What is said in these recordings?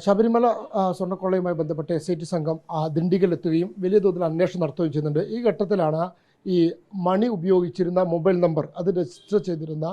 ശബരിമല സ്വർണ്ണക്കൊള്ളയുമായി ബന്ധപ്പെട്ട് SIT സംഘം ദിണ്ടിഗലെത്തുകയും വലിയ തോതിൽ അന്വേഷണം നടത്തുകയും ചെയ്യുന്നുണ്ട്. ഈ ഘട്ടത്തിലാണ് ഈ മണി ഉപയോഗിച്ചിരുന്ന മൊബൈൽ നമ്പർ അത് രജിസ്റ്റർ ചെയ്തിരുന്ന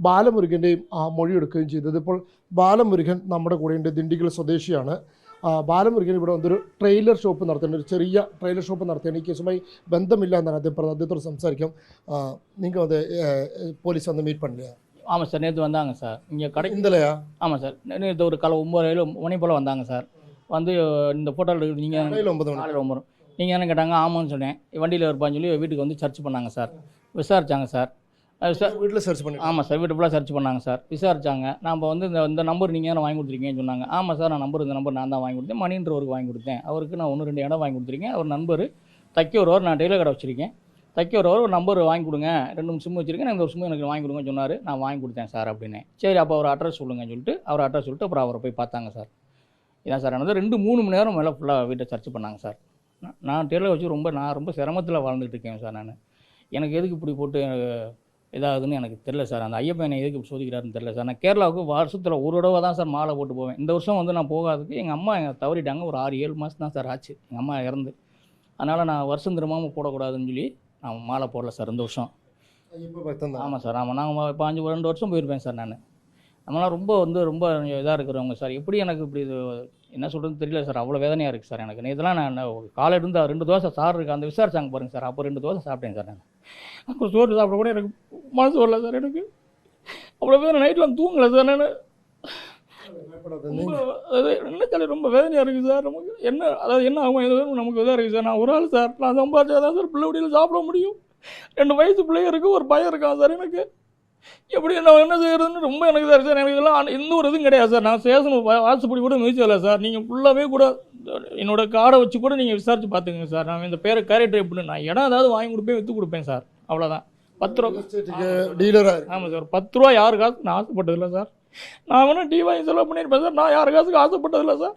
ബാലമുരുകൻ്റെയും മൊഴിയെടുക്കുകയും ചെയ്തത്. ഇപ്പോൾ ബാലമുരുകൻ നമ്മുടെ കൂടെയുണ്ട്, ദിണ്ടിഗൽ സ്വദേശിയാണ്. ബാലമുരുകൻ ഇവിടെ വന്നൊരു ട്രെയിലർ ഷോപ്പ് നടത്തുന്നുണ്ട്, ഒരു ചെറിയ ട്രെയിലർ ഷോപ്പ് നടത്തുകയാണ്. ഈ കേസുമായി ബന്ധമില്ല എന്നാണ് അദ്ദേഹം പറഞ്ഞത്. അദ്ദേഹത്തോട് സംസാരിക്കാം. நீங்கள் வந்து போலீஸ் வந்து மீட் பண்ணலையா? ஆமாம் சார், நேற்று வந்தாங்க சார் இங்கே கடை. இந்தலையா? ஆமாம் சார், நேற்று ஒரு காலை 9 மணி போல் வந்தாங்க சார். வந்து இந்த ஃபோட்டோவில் இருக்குது நீங்கள் 9 மணி காலையில் 9 நீங்கள் என்ன கேட்டாங்க, ஆமான்னு சொன்னேன். வண்டியில் இருப்பான்னு சொல்லி வீட்டுக்கு வந்து சர்ச் பண்ணாங்க சார். விசாரித்தாங்க சார். வீட்டில் சர்ச் பண்ணி? ஆமாம் சார், வீட்டு ஃபுல்லாக சர்ச் பண்ணாங்க சார். விசாரித்தாங்க. நம்ம வந்து இந்த நம்பர் நீங்கள் தானே வாங்கி கொடுத்துருக்கீங்கன்னு சொன்னாங்க. ஆமாம் சார், இந்த நம்பர் நான் தான் வாங்கி கொடுத்தேன். மணின்றவருக்கு வாங்கி கொடுத்தேன். அவருக்கு நான் 1-2 இடம் வாங்கி கொடுத்துருக்கேன். அவர் நண்பர் தைக்க வருவார், நான் டெய்லர் கடை வச்சுருக்கேன். தைக்க வருவார், ஒரு நம்பர் வாங்கி கொடுங்க, 2 சிம் வச்சுருக்கேன், எனக்கு ஒரு சிம் எனக்கு வாங்கி கொடுங்கன்னு சொன்னார். நான் வாங்கி கொடுத்தேன் சார் அப்படின்னு. சரி, அப்போ அவர் அட்ரஸ் சொல்லுங்கன்னு சொல்லிட்டு அவர் அட்ரஸ் சொல்லிட்டு அப்புறம் அவரை போய் பார்த்தாங்க சார். இதான் சார் ஆனது. 2-3 மணி நேரம் மேலே ஃபுல்லாக வீட்டை சர்ச் பண்ணாங்க சார். நான் டெய்லர் வச்சு நான் ரொம்ப சிரமத்தில் வாழ்ந்துட்டு இருக்கேன் சார். எனக்கு எதுக்கு இப்படி போட்டு இதாகுதுன்னு எனக்கு தெரில சார். அந்த ஐயப்பன் என்னை எதுக்கு இப்படி சோதிக்கிறாருன்னு தெரில சார். நான் கேரளாவுக்கு வருஷத்தில் ஒரு தடவை தான் சார் மாலை போட்டு போவேன். இந்த வருஷம் வந்து நான் போகாததுக்கு எங்கள் அம்மா தவறிட்டாங்க. ஒரு 6-7 மாதம் தான் சார் ஆச்சு எங்கள் அம்மா இறந்து. அதனால் நான் வருஷம் திரும்பாமல் போடக்கூடாதுன்னு சொல்லி நான் மாலை போடல சார் இந்த வருஷம். ஆமாம் சார், ஆமாம். நாங்கள் இப்போ 2 வருஷம் போயிருப்பேன் சார். நம்மளாம் ரொம்ப இதாக இருக்கிறவங்க சார். எப்படி எனக்கு இப்படி இது என்ன சொல்கிறதுன்னு தெரியல சார். அவ்வளோ வேதனையாக இருக்குது சார் எனக்கு. இதெல்லாம் நான் காலையில் இருந்து 2 தோசை சார் இருக்குது அந்த விசாரிச்சாங்க பாருங்கள் சார். அப்போ 2 தோசை சாப்பிட்டேன் சார். அப்புறம் சோறு சாப்பிட கூட எனக்கு மனசு வரல சார். எனக்கு அவ்வளோ வேதனை, நைட்லாம் தூங்கலை சார். நினைச்சாலே ரொம்ப வேதனையாக இருக்குது சார். நமக்கு என்ன ஆகும் எது நமக்கு இதாக இருக்குது சார். நான் ஒரு ஆள் சார், நான் சம்பாதிச்சா தான் சார் பிள்ளை வழியில் சாப்பிட முடியும். 2 வயசு பிள்ளைங்க இருக்குது, ஒரு பையன் இருக்கான் சார். எனக்கு எப்படி என்ன செய்யறதுன்னு ரொம்ப எனக்கு இதாக இருக்குது சார். எனக்கு இதெல்லாம் எந்த ஒரு இதுவும் கிடையாது சார். நான் ஸ்டேஷன் வாட்ஸ்அப்படி கூட மிதிச்சதில்லை சார். நீங்கள் ஃபுல்லாகவே கூட என்னோட கார்டை வச்சு கூட நீங்கள் விசாரிச்சு பார்த்துக்கங்க சார். நான் இந்த பேரை கேரக்டர் எப்படின்னு நான் இடம் ஏதாவது வாங்கி கொடுப்பேன், விற்று கொடுப்பேன் சார். அவ்வளோதான். 10 ரூபா டீலராக? ஆமாம் சார். 10 ரூபா யாருக்காக நான் ஆசைப்பட்டதில்லை சார். நான் வேணால் டீ வாங்கி செலவு பண்ணியிருப்பேன் சார். நான் யாருக்காசுக்கு ஆசைப்பட்டதில்லை சார்.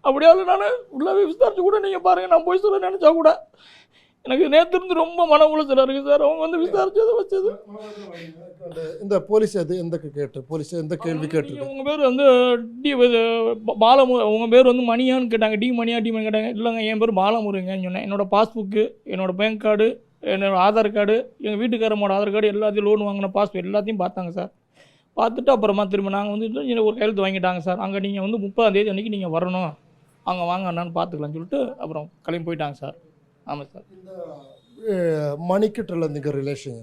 அப்படியாவது நான் உள்ளவே விசாரிச்சு கூட நீங்கள் பாருங்கள், நான் போய் சொல்ல நினச்சா கூட எனக்கு நேற்று இருந்து ரொம்ப மன உளைச்சலாக இருக்குது சார். அவங்க வந்து விசாரிச்சதை வச்சது. இந்த போலீஸ் எந்த கேட்டு போலீஸ் எந்த கேள்வி கேட்டு? உங்கள் பேர் வந்து உங்கள் பேர் வந்து மணியான்னு கேட்டாங்க. டி மணி கேட்டாங்க. இல்லைங்க, என் பேர் பாலமுருகன்னு சொன்னேன். என்னோடய பாஸ்புக்கு, என்னோடய பேங்க் கார்டு, என்னோடய ஆதார் கார்டு, எங்கள் வீட்டுக்காரமோட ஆதார் கார்டு எல்லாத்தையும், லோன் வாங்கின பாஸ்புக் எல்லாத்தையும் பார்த்தாங்க சார். பார்த்துட்டு அப்புறமா திரும்ப நாங்கள் வந்து ஒரு கையெழுத்து வாங்கிட்டாங்க சார். அங்கே நீங்கள் வந்து 30ஆம் தேதி அன்றைக்கி நீங்கள் வரணும், அங்கே வாங்க அண்ணான்னு பார்த்துக்கலான்னு சொல்லிட்டு அப்புறம் கிளம்பி போயிட்டாங்க சார். ஆமாம் சார். இந்த மணிக்கிட்ட நீங்கள் ரிலேஷன்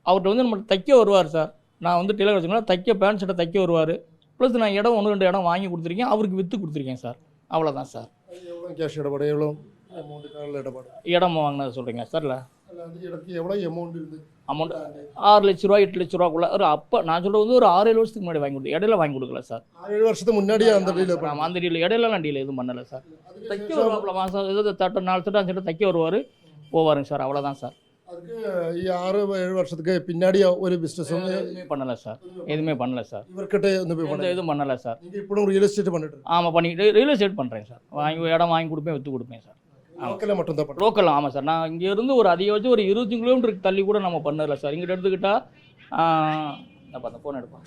அவர்கிட்ட வந்து நம்ம தைக்க வருவார் சார். நான் வந்து டெய்லர் வச்சுக்கோங்களா, தைக்க பேண்ட் ஷர்ட்டை தைக்க வருவார். ப்ளஸ் நான் இடம் 1-2 இடம் வாங்கி கொடுத்துருக்கேன், அவருக்கு விற்று கொடுத்துருக்கேன் சார். அவ்வளோதான் சார். எவ்வளோ கேஷ் இடப்பாடு, எவ்வளோ இடப்பாடு, இடம் வாங்கினது சொல்கிறீங்களா சார்? இல்லை, எவ்வளோ அமௌண்ட் இருக்குது? அமௌண்ட் 6 லட்ச ரூபா 8 லட்ச ரூபாக்குள்ள ஒரு அப்போ நான் சொல்கிறது வந்து ஒரு 6-7 வருஷத்துக்கு முன்னாடி வாங்கி கொடுத்து இடையில வாங்கி கொடுக்கல சார். 6-7 வருஷத்துக்கு முன்னாடியே அந்த டீலர்? ஆமாம், அந்த டீல் இடையிலலாம் டீல் எதுவும் பண்ணலை சார். தைக்க வருவாப்பில் மாதம் ஏதோ 4 சட்டம் 5 சட்டம் தைக்க வருவார், போவாருங்க சார். அவ்வளோதான் சார். அதுக்கு 6-7 வருஷத்துக்கு பின்னாடி ஒரு பிஸ்னஸும் எதுவுமே பண்ணலை சார். எதுவுமே பண்ணலை சார். இவர்கிட்ட எதுவும் பண்ணலை சார். நீங்கள் இப்போ ரியல் எஸ்டேட் பண்ணிட்டு? ஆமாம், பண்ணிட்டு ரியல் எஸ்டேட் பண்ணுறேன் சார். இடம் வாங்கி கொடுப்பேன், விற்று கொடுப்பேன் சார். லோக்கலில் மட்டும்தான்? லோக்கல். ஆமாம் சார். நான் இங்கேருந்து ஒரு அதிகபட்சம் ஒரு 20 கிலோமீட்டருக்கு தள்ளி கூட நம்ம பண்ணதில்லை சார். இங்கிட்ட எடுத்துக்கிட்டால் நான் பார்த்தேன் ஃபோன் எடுப்பேன்.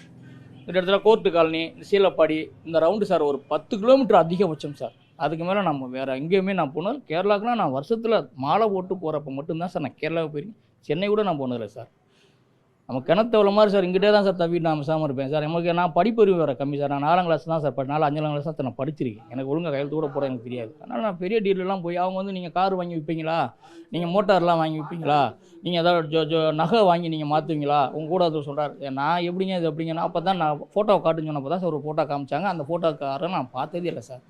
இந்த இடத்துல கோர்ட்டு காலனி, சீலப்பாடி, இந்த ரவுண்டு சார் ஒரு 10 கிலோமீட்டர் அதிகபட்சம் சார். அதுக்கு மேலே நம்ம வேறு எங்கேயுமே நான் போனது. கேரளாவுக்குலாம் நான் வருஷத்தில் மாலை போட்டு போகிறப்ப மட்டும்தான் சார் நான் கேரளாவுக்கு போயிருக்கேன். சென்னை கூட நான் போனதில்லை சார். நம்ம கிணத்தவள மாதிரி சார் இங்கிட்டே தான் சார் தவிட்டு நான் சாம இருப்பேன் சார். நமக்கு நான் படிப்பறிவு வேறு கம்மி சார். நான் 4ஆம் கிளாஸ் தான் சார் 5ஆம் கிளாஸ் தான் நான் படிச்சிருக்கேன். எனக்கு ஒழுங்காக கையெழுத்து கூட போட எனக்கு தெரியாது. அதனால் நான் பெரிய டீலெலாம் போய் அவங்க வந்து நீங்கள் கார் வாங்கி விற்பீங்களா, நீங்கள் மோட்டார்லாம் வாங்கி விற்பீங்களா, நீங்கள் ஏதாவது நகை வாங்கி நீங்கள் மாற்றுவீங்களா, உங்கள் கூட அது சொல்கிறார். நான் எப்படிங்க இது எப்படிங்கன்னா அப்போ தான் நான் ஃபோட்டோவை காட்டுன்னு சொன்னப்போ தான் சார் ஒரு ஃபோட்டோ காமிச்சாங்க. அந்த ஃபோட்டோக்காரை நான் பார்த்ததே இல்லை சார்.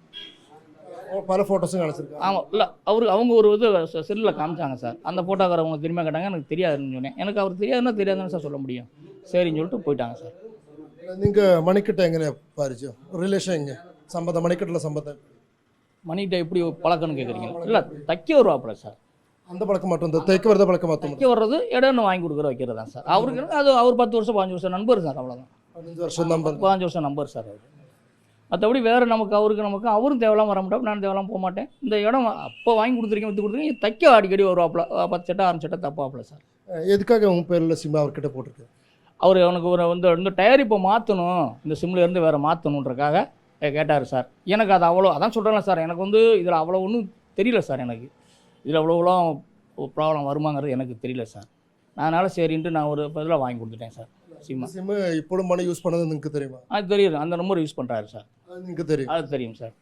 பல ஃபோட்டோஸும் கிடச்சிருக்கு? ஆமாம். இல்லை, அவங்க ஒரு இது செல்லில் காமிச்சாங்க சார். அந்த ஃபோட்டோக்கார அவங்க திரும்ப கேட்டாங்க, எனக்கு தெரியாதுன்னு சொன்னேன். எனக்கு அவர் தெரியாதுன்னு சார் சொல்ல முடியும். சரின்னு சொல்லிட்டு போயிட்டாங்க சார். நீங்கள் மணிக்கிட்ட எங்கே பாரிச்சு ரிலேஷன் எங்கே சம்பந்தம்? மணிக்கட்டில் சம்பந்தம் மணிக்கிட்ட எப்படி பழக்கம்னு கேட்குறீங்களா? இல்லை, தைக்க வருவாப்பில் சார். அந்த பழக்கம் மட்டும் இந்த தைக்க வரத பழக்கம் மட்டும்? தைக்க வர்றது இடம்னு வாங்கி கொடுக்குற வைக்கிறது தான் சார். அவருக்கு அது அவர் 10 வருஷம் 15 வருஷம் நண்பர் சார். அவ்வளோதான். 15 வருஷம் நம்பர், 15 வருஷம் நம்பர் சார் அவர். மற்றபடி வேறு நமக்கு அவரும் தேவையில்லாம வர மாட்டோம், நான் தேவையில்லாம போக மாட்டேன். இந்த இடம் அப்போ வாங்கி கொடுத்துருக்கேன், விற்று கொடுத்துருக்கேன். தைக்க அடிக்கடி வருவாப்பில் 10 சட்டை 6 சட்டை தப்பாப்பில் சார். எதுக்காக உங்கள் பேரில் சிம் அவர்கிட்ட போட்டிருக்கு? அவனுக்கு ஒரு வந்து டயர் இப்போ மாற்றணும், இந்த சிம்லேருந்து வேறு மாற்றணுன்றக்காக கேட்டார் சார். எனக்கு அது அவ்வளோ அதான் சொல்கிறேன்ல சார், எனக்கு வந்து இதில் அவ்வளோ ஒன்றும் தெரியல சார். எனக்கு இதில் அவ்வளோலாம் ப்ராப்ளம் வருமாங்கிறது எனக்கு தெரியல சார். அதனால் சரின்ட்டு நான் ஒரு பதிலாக வாங்கி கொடுத்துட்டேன் சார் சிம்மு இப்போது மணி யூஸ் பண்ணது നിങ്ങൾക്ക് தெரியுமா? அது தெரியுது, அந்த நம்பர் யூஸ் பண்ணுறாரு சார். அது നിങ്ങൾക്ക് தெரியும்? அது தெரியும் சார்.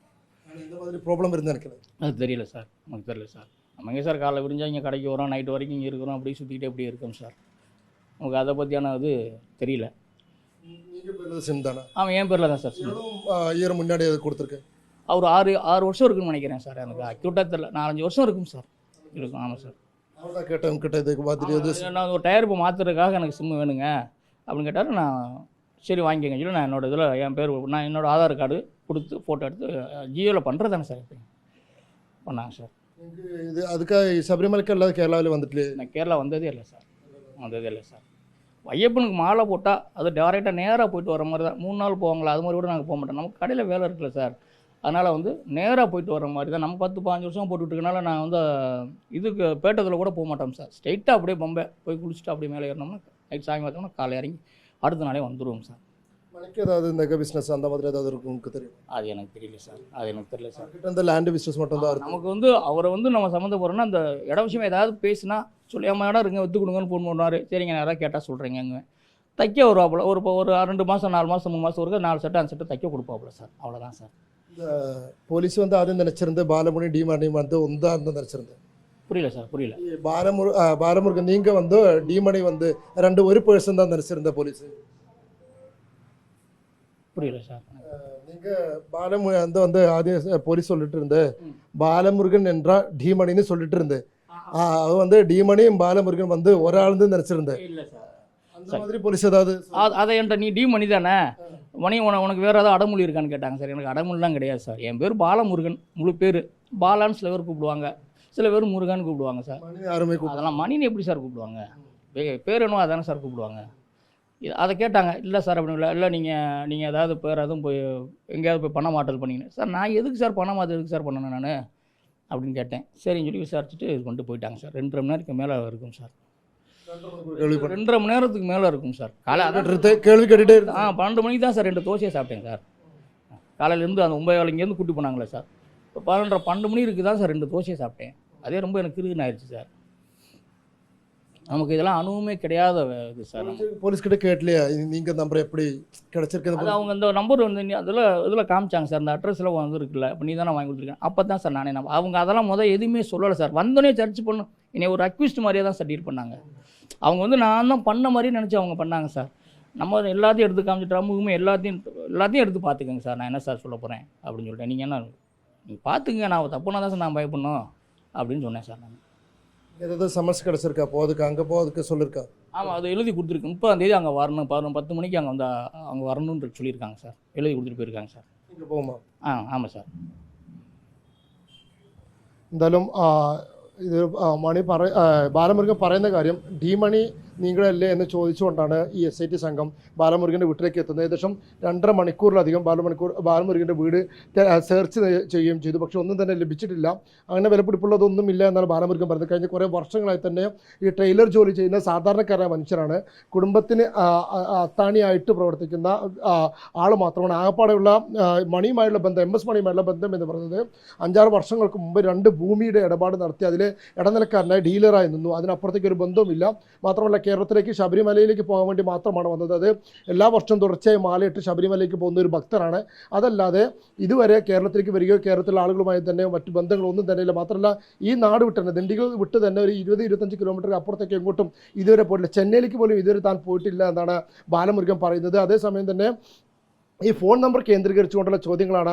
இந்த மாதிரி ப்ராப்ளம் இருந்தால் எனக்கு அது தெரியல சார், நமக்கு தெரியல சார். நம்ம எங்கே சார் காலைல விடிஞ்சா இங்கே கடைக்கு வரோம், நைட்டு வரைக்கும் இங்கே இருக்கிறோம், அப்படியே சுற்றிக்கிட்டே அப்படியே இருக்கோம் சார். நமக்கு அதை பற்றியான இது தெரியல. நீங்கள் பேரில் சிம் தானே? அவன் என் பேரில் தான் சார். இயர் முன்னாடி அது கொடுத்துருக்கேன். அவர் 6 வருஷம் இருக்குன்னு நினைக்கிறேன் சார். எனக்கு அக்யூட்டாக தெரியல, 4-5 வருஷம் இருக்கும் சார். இருக்கும், ஆமாம் சார். அவ்வளோ கேட்டேன் கிட்ட இதுக்கு பார்த்துட்டு நான் ஒரு டயர் இப்போ மாற்றுறதுக்காக எனக்கு சிம்மு வேணுங்க அப்படின்னு கேட்டார். நான் சரி வாங்கிக்கங்க சொல்லி நான் என்னோடய இதில் என் பேர் நான் என்னோடய ஆதார் கார்டு கொடுத்து ஃபோட்டோ எடுத்து ஜியோவில் பண்ணுறது தானே சார் பண்ணாங்க சார். இது அதுக்காக சபரிமலைக்கு இல்லாத கேரளாவில் வந்துட்டு நான் கேரளா வந்ததே இல்லை சார். ஐயப்பனுக்கு மாலை போட்டால் அது டேரெக்டாக நேராக போயிட்டு வர மாதிரி தான். 3 நாள் போவாங்களா, அது மாதிரி கூட நாங்கள் போக மாட்டோம். நமக்கு கடையில் வேலை இருக்குல்ல சார், அதனால் வந்து நேராக போயிட்டு வர மாதிரி தான். நம்ம 10-15 வருஷம் போட்டுட்ருக்கனால நான் வந்து இதுக்கு பேட்டத்தில் கூட போக மாட்டோம் சார். ஸ்ட்ரைட்டாக அப்படியே பம்பை போய் குளிச்சுட்டு அப்படியே மேலே ஏறினோம்னா நைட் சாயங்காலம் பார்த்தோம்னா காலை இறங்கி அடுத்த நாளே வந்துடுவோம் சார். மணிக்கு ஏதாவது இந்த பிஸ்னஸ் அந்த மாதிரி ஏதாவது இருக்கும் உங்களுக்கு தெரியும்? அது எனக்கு தெரியல சார். கிட்ட இந்த லேண்டு பிஸ்னஸ் மட்டும் தான் நமக்கு வந்து அவரை வந்து நம்ம சம்மந்தப்படுறோன்னா அந்த இட விஷயம் ஏதாவது பேசினா சொல்லி அம்மா இடம் இருங்க விற்று கொடுங்கன்னு ஃபோன் பண்ணுவார். சரிங்க நான் யாராவது கேட்டால் சொல்கிறேங்க. அங்கே தைக்க வருவாப்புல ஒரு 2 மாதம் 4 மாதம் 3 மாதம் ஒரு 4 செட்டு 5 செட்டு தைக்க கொடுப்பாப்புல சார். அவ்வளோதான் சார். இந்த போலீஸ் வந்து ஆദ്യം நினச்சிருந்து பாலமுனி டிமணி வந்து ஒன்றாக நினச்சிருந்து. புரியல சார், புரியல. பாலமுருகன் நீங்கள் வந்து டிமணி வந்து 2 ஒரு பர்சன் தான் நினச்சிருந்த போலீஸ். புரியல சார். நீங்கள் பாலமுருகன் வந்து ஆദ്യം போலீஸ் சொல்லிட்டு இருந்து பாலமுருகன் என்றால் டிமணின்னு சொல்லிட்டு இருந்து அது வந்து டிமணியும் பாலமுருகன் வந்து ஒரு ஆள் தான் நினச்சிருந்தேன். இல்லை சார், அந்த மாதிரி போலீஸ் ஏதாவது அதை என்கிட்ட நீ டி மணி தானே மணி உனக்கு வேறு ஏதாவது அடமொழி இருக்கான்னு கேட்டாங்க சார். எனக்கு அடமொழிலாம் கிடையாது சார். என் பேர் பாலமுருகன், முழு பேர். பாலான்னு சில பேர் கூப்பிடுவாங்க, சில பேர் முருகன் கூப்பிடுவாங்க சார். யாருமே அதெல்லாம் மணின்னு எப்படி சார் கூப்பிடுவாங்க? பேர் என்னவோ அதானே சார் கூப்பிடுவாங்க. அதை கேட்டாங்க. இல்லை சார் அப்படின்னு இல்லை நீங்கள் ஏதாவது பேர் எதுவும் போய் எங்கேயாவது போய் பண மாற்றல் பண்ணிங்க சார். நான் எதுக்கு சார் பண மாற்றம் எதுக்கு சார் பண்ணணும் நான் அப்படின்னு கேட்டேன். சரின்னு சொல்லி விசாரிச்சுட்டு இது கொண்டு போயிட்டாங்க சார். 2.5 மணி நேரத்துக்கு மேலே இருக்கும் சார். 2.5 மணி நேரத்துக்கு மேலே இருக்கும் சார். காலை கேள்வி கேட்டுகிட்டே 12 மணிக்கு தான் சார் 2 தோசையை சாப்பிட்டேன் சார். காலையிலேருந்து அந்த 9 இங்கேருந்து கூட்டி போனாங்களே சார். இப்போ 12 மணி இருக்குது தான் சார் 2 தோசையை சாப்பிட்டேன். அதே ரொம்ப எனக்கு கிருகுன்னு ஆயிடுச்சு சார். நமக்கு இதெல்லாம் அனுபவமே கிடையாத இது சார். போலீஸ் கிட்ட கேட்கலையா நீங்கள் நம்பர் எப்படி கிடச்சிருக்கு? அது அவங்க இந்த நம்பர் வந்து இதில் காமிச்சாங்க சார். அந்த அட்ரஸில் வந்து இருக்குல்ல, இப்போ நீ தானே வாங்கி கொடுத்துருக்கேன். அப்போ தான் சார் நானே அவங்க அதெல்லாம் எதுவுமே சொல்லலை சார். வந்தோடனே சர்ச் பண்ணும் என்னை ஒரு அக்யூஸ்ட் மாதிரியே தான் சார் டீல் பண்ணாங்க. அவங்க வந்து நான் தான் பண்ண மாதிரி நினச்சி அவங்க பண்ணாங்க சார். நம்ம எல்லாத்தையும் எடுத்து காமிச்சிட்டு அமுகமே எல்லாத்தையும் எடுத்து பார்த்துக்கங்க சார். நான் என்ன சார் சொல்ல போகிறேன் அப்படின்னு சொல்லிட்டேன். நீங்கள் என்ன நீங்கள் பார்த்துங்க, நான் தப்புனா தான் சார் நான் பயப்படணும் அப்படின்னு சொன்னேன் சார். நான் ஏதாவது சமஸ்ட் கிடச்சிருக்கா போகிறதுக்கு அங்கே போகிறதுக்கு சொல்லியிருக்கா? ஆமாம், அது எழுதி கொடுத்துருக்கு. 30ஆம் தேதி அங்கே வரணும், 10 மணிக்கு அங்கே வந்து அங்கே வரணுன்னு சொல்லியிருக்காங்க சார். எழுதி கொடுத்துட்டு போயிருக்காங்க சார். இங்கே போகுமா? ஆமாம் சார். എന്തായാലും ഇത് മണി ബാലമുരുകൻ പറയുന്ന കാര്യം ഡി മണി നിങ്ങളല്ലേ എന്ന് ചോദിച്ചുകൊണ്ടാണ് ഈ SIT സംഘം ബാലമുരുകൻ്റെ വീട്ടിലേക്ക് എത്തുന്നത്. ഏകദേശം 2.5 മണിക്കൂറിലധികം ബാലമുരുകൻ്റെ വീട് സെർച്ച് ചെയ്യുകയും ചെയ്തു. പക്ഷെ ഒന്നും തന്നെ ലഭിച്ചിട്ടില്ല. അങ്ങനെ വിലപിടിപ്പുള്ളതൊന്നുമില്ല എന്നാണ് ബാലമുരുകൻ പറയുന്നത്. കഴിഞ്ഞ കുറേ വർഷങ്ങളായി തന്നെ ഈ ട്രെയിലർ ജോലി ചെയ്യുന്ന സാധാരണക്കാരായ മനുഷ്യരാണ്. കുടുംബത്തിന് അത്താണിയായിട്ട് പ്രവർത്തിക്കുന്ന ആൾ മാത്രമാണ്. ആകപ്പാടെയുള്ള മണിയുമായുള്ള ബന്ധം, MS മണിയുമായുള്ള ബന്ധം എന്ന് പറയുന്നത് 5-6 വർഷങ്ങൾക്ക് മുമ്പ് 2 ഭൂമിയുടെ ഇടപാട് നടത്തി അതിൽ ഇടനിലക്കാരനായി ഡീലറായി നിന്നു. അതിനപ്പുറത്തേക്ക് ഒരു ബന്ധവുമില്ല. മാത്രമല്ല കേരളത്തിലേക്ക് ശബരിമലയിലേക്ക് പോകാൻ വേണ്ടി മാത്രമാണ് വന്നത്. അത് എല്ലാ വർഷവും തുടർച്ചയായി മാലയിട്ട് ശബരിമലയിലേക്ക് പോകുന്ന ഒരു ഭക്തനാണ്. അതല്ലാതെ ഇതുവരെ കേരളത്തിലേക്ക് വരികയോ കേരളത്തിലെ ആളുകളുമായി തന്നെ മറ്റു ബന്ധങ്ങളൊന്നും തന്നെ ഇല്ല. മാത്രമല്ല ഈ നാട് വിട്ട് തന്നെ ദിണ്ടിഗൽ വിട്ട് തന്നെ ഒരു 20-25 കിലോമീറ്റർ അപ്പുറത്തേക്ക് എങ്ങോട്ടും ഇതുവരെ പോയിട്ടില്ല. ചെന്നൈയിലേക്ക് പോലും ഇതുവരെ താൻ പോയിട്ടില്ല എന്നാണ് ബാലമുരുകൻ പറയുന്നത്. അതേസമയം തന്നെ ഈ ഫോൺ നമ്പർ കേന്ദ്രീകരിച്ചുകൊണ്ടുള്ള ചോദ്യങ്ങളാണ്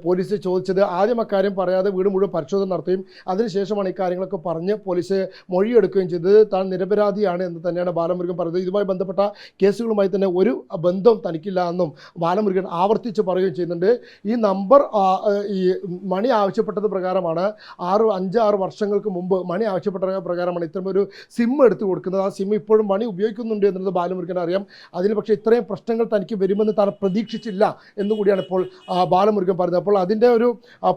പോലീസ് ചോദിച്ചത്. ആദ്യം അക്കാര്യം പറയാതെ വീട് മുഴുവൻ പരിശോധന നടത്തുകയും അതിനുശേഷമാണ് ഇക്കാര്യങ്ങളൊക്കെ പറഞ്ഞ് പോലീസ് മൊഴിയെടുക്കുകയും ചെയ്തത്. താൻ നിരപരാധിയാണ് എന്ന് തന്നെയാണ് ബാലമുരുകൻ പറയുന്നത്. ഇതുമായി ബന്ധപ്പെട്ട കേസുകളുമായി തന്നെ ഒരു ബന്ധവും തനിക്കില്ല എന്നും ബാലമുരുകൻ ആവർത്തിച്ച് പറയുകയും ചെയ്യുന്നുണ്ട്. ഈ നമ്പർ ഈ മണി ആവശ്യപ്പെട്ടത് പ്രകാരമാണ് 5-6 വർഷങ്ങൾക്ക് മുമ്പ് മണി ആവശ്യപ്പെട്ട പ്രകാരമാണ് ഇത്തരമൊരു സിം എടുത്തു കൊടുക്കുന്നത്. ആ സിം ഇപ്പോഴും മണി ഉപയോഗിക്കുന്നുണ്ട് എന്നുള്ളത് ബാലമുരുകൻ അറിയാം. അതിൽ പക്ഷേ ഇത്രയും പ്രശ്നങ്ങൾ തനിക്ക് വരുമെന്ന് താൻ പ്രതീക്ഷിച്ചില്ല ഉപയോഗിച്ചില്ല എന്നുകൂടിയാണ് ഇപ്പോൾ ബാലമുരുകൻ പറഞ്ഞത്. അപ്പോൾ അതിൻ്റെ ഒരു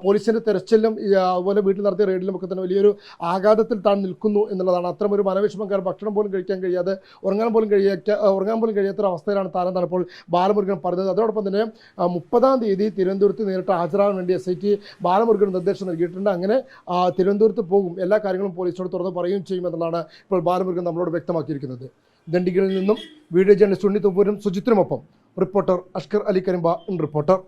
പോലീസിൻ്റെ തെരച്ചിലും അതുപോലെ വീട്ടിൽ നടത്തിയ റെയ്ഡിലും ഒക്കെ തന്നെ വലിയൊരു ആഘാതത്തിൽ താൻ നിൽക്കുന്നു എന്നുള്ളതാണ്. അത്തരമൊരു മനോവിഷമം, കാരണം ഭക്ഷണം പോലും കഴിക്കാൻ കഴിയാതെ ഉറങ്ങാൻ പോലും കഴിയാത്തൊരവസ്ഥയിലാണ് താനെന്നാണ് ഇപ്പോൾ ബാലമുരുകൻ പറഞ്ഞത്. അതോടൊപ്പം തന്നെ 30-ാം തീയതി തിരുവനന്തപുരത്ത് നേരിട്ട് ഹാജരാകാൻ വേണ്ടി SIT ബാലമുരുകൻ നിർദ്ദേശം നൽകിയിട്ടുണ്ട്. അങ്ങനെ തിരുവനന്തപുരത്ത് പോകും, എല്ലാ കാര്യങ്ങളും പോലീസിനോട് തുറന്ന് പറയുകയും ചെയ്യുമെന്നുള്ളതാണ് ഇപ്പോൾ ബാലമുരുകൻ നമ്മളോട് വ്യക്തമാക്കിയിരിക്കുന്നത്. ദണ്ഡികളിൽ നിന്നും വീഡിയോ ജേർണലിസ്റ്റ് ഉണ്ണി തൊപ്പൂരും സുജിത്തിനുമൊപ്പം റിപ്പോർട്ടർ അഷ്കർ അലി കരിമ്പ, റിപ്പോർട്ടർ.